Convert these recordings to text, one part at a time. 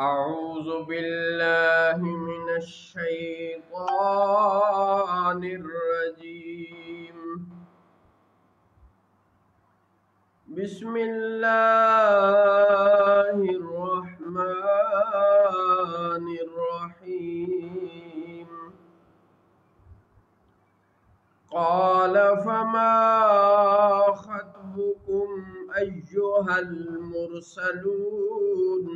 أعوذ بالله من الشيطان الرجيم. بسم الله الرحمن الرحيم. قال فما خطبكم أيها المرسلون.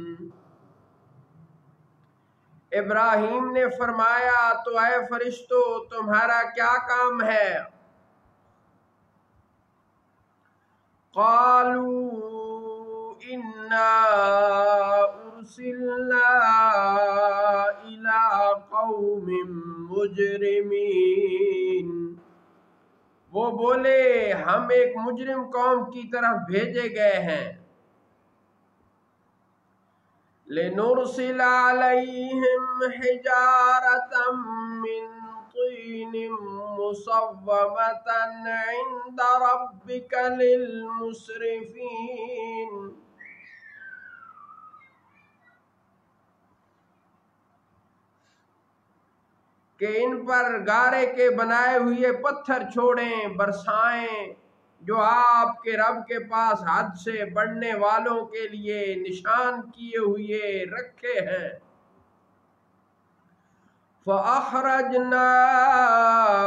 ابراہیم نے فرمایا تو اے فرشتو تمہارا کیا کام ہے؟ قالوا انا ارسلنا الى قوم مجرمین. وہ بولے ہم ایک مجرم قوم کی طرف بھیجے گئے ہیں. لنرسل عليهم حجارة من طين مصومة عند ربك للمسرفين. کہ ان پر گارے کے بنائے ہوئے پتھر چھوڑیں، برسائیں، جو آپ کے رب کے پاس حد سے بڑھنے والوں کے لیے نشان کیے ہوئے رکھے ہیں. فَأَخْرَجْنَا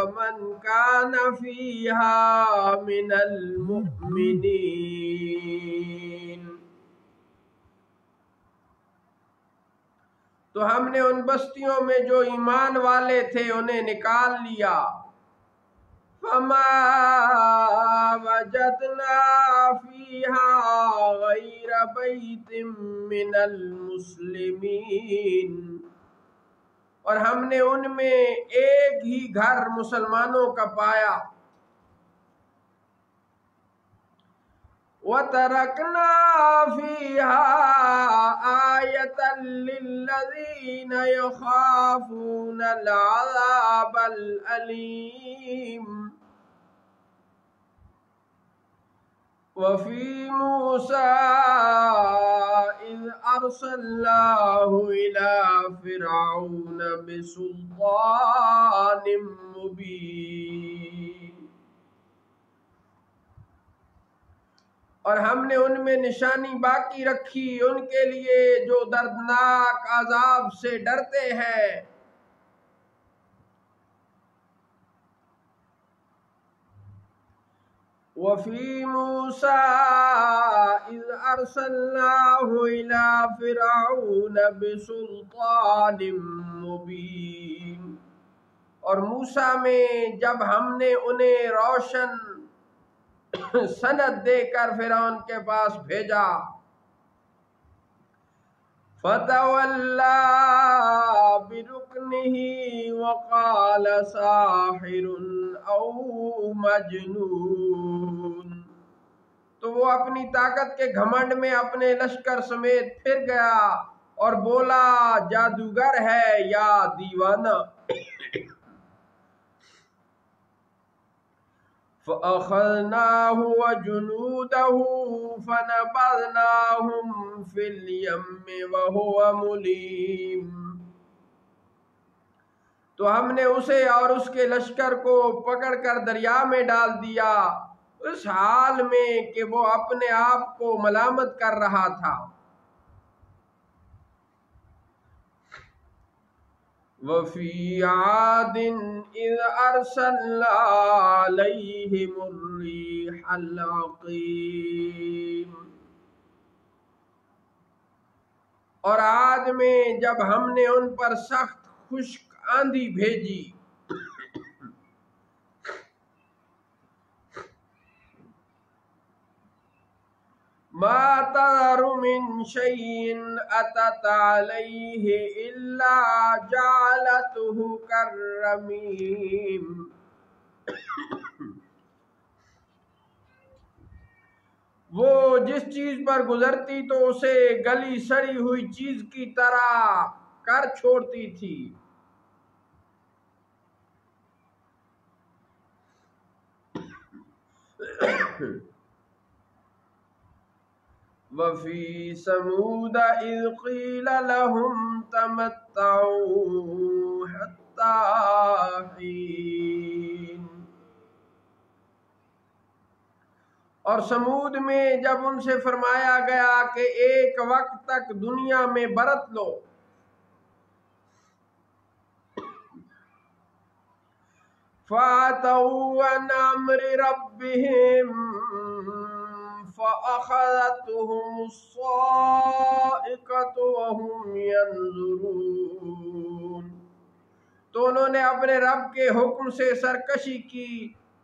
مَنْ كَانَ فِيهَا مِنَ الْمُؤْمِنِينَ. تو ہم نے ان بستیوں میں جو ایمان والے تھے انہیں نکال لیا. فَمَا وَجَدْنَا فِيهَا غَيْرَ بَيْتٍ مِّنَ الْمُسْلِمِينَ. اور ہم نے ان میں ایک ہی گھر مسلمانوں کا پایا. وَتَرَكْنَا فِيهَا آيَةً لِّلَّذِينَ يَخَافُونَ الْعَذَابَ الْأَلِيمَ. وَفِي مُوسَىٰ إِذْ أَرْسَلْنَاهُ إِلَىٰ فِرْعَوْنَ بِسُلْطَانٍ مُّبِينٍ. اور ہم نے ان میں نشانی باقی رکھی ان کے لیے جو دردناک عذاب سے ڈرتے ہیں. وَفِي مُوسَىٰ إِذْ أَرْسَلْنَاهُ إِلَىٰ فِرْعَوْنَ بِسُلْطَانٍ مُّبِينٍ. اور موسیٰ میں جب ہم نے انہیں روشن سند دے کر فرعون کے پاس بھیجا. فَتَوَلَّىٰ بِرُكْنِهِ وَقَالَ سَاحِرٌ أَوْ مَجْنُونٌ. تو وہ اپنی طاقت کے گھمنڈ میں اپنے لشکر سمیت پھر گیا اور بولا جادوگر ہے یا دیوانہ. فَأَخَذْنَاهُ وَجُنُودَهُ فَنَبَذْنَاهُمْ فِي الْيَمِّ وَهُوَ مُلِيمٌ. تو ہم نے اسے اور اس کے لشکر کو پکڑ کر دریا میں ڈال دیا اس حال میں کہ وہ اپنے آپ کو ملامت کر رہا تھا. وَفِي عَادٍ إِذْ أَرْسَلْنَا عَلَيْهِمُ الرِّيحَ الْعَقِيمَ. اور عاد میں جب ہم نے ان پر سخت خشک آندھی بھیجی. مَا تَذَرُ مِن شَيْءٍ أَتَتْ عَلَيْهِ إِلَّا جَعَلَتْهُ كَالرَّمِيمِ. وہ جس چیز پر گزرتی تو اسے گلی سڑی ہوئی چیز کی طرح کر چھوڑتی تھی. وفی ثمود اذ قیل لهم تمتعوا حتی حین، اور سمود میں جب ان سے فرمایا گیا کہ ایک وقت تک دنیا میں برت لو، فَأَتَوْا عَنْ أَمْرِ رَبِّهِمْ فَأَخَذَتْهُمُ الصَّاعِقَةُ وَهُمْ يَنظُرُونَ، تو انہوں نے اپنے رب کے حکم سے سرکشی کی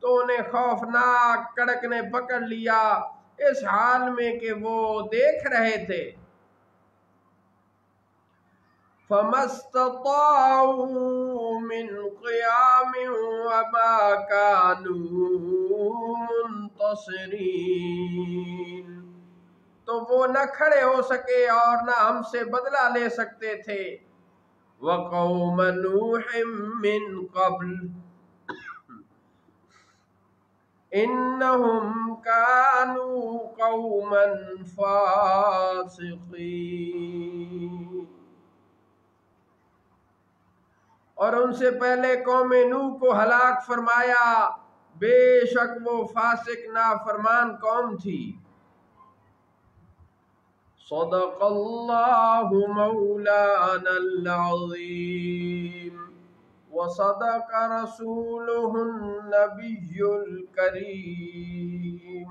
تو انہیں خوفناک کڑک نے پکڑ لیا اس حال میں کہ وہ دیکھ رہے تھے۔ فَمَا اسْتَطَاعُوا مِنْ قِيَامٍ وَمَا كَانُوا مُنْتَصِرِينَ، تو وہ نہ کھڑے ہو سکے اور نہ ہم سے بدلہ لے سکتے تھے۔ وَقَوْمَ نُوحٍ مِّن قَبْلُ إِنَّهُمْ كَانُوا قَوْمًا فَاسِقِينَ، اور ان سے پہلے قوم نوح کو ہلاک فرمایا، بے شک وہ فاسق نافرمان قوم تھی۔ صدق اللہ مولانا العظیم وصدق رسولہ النبی الکریم۔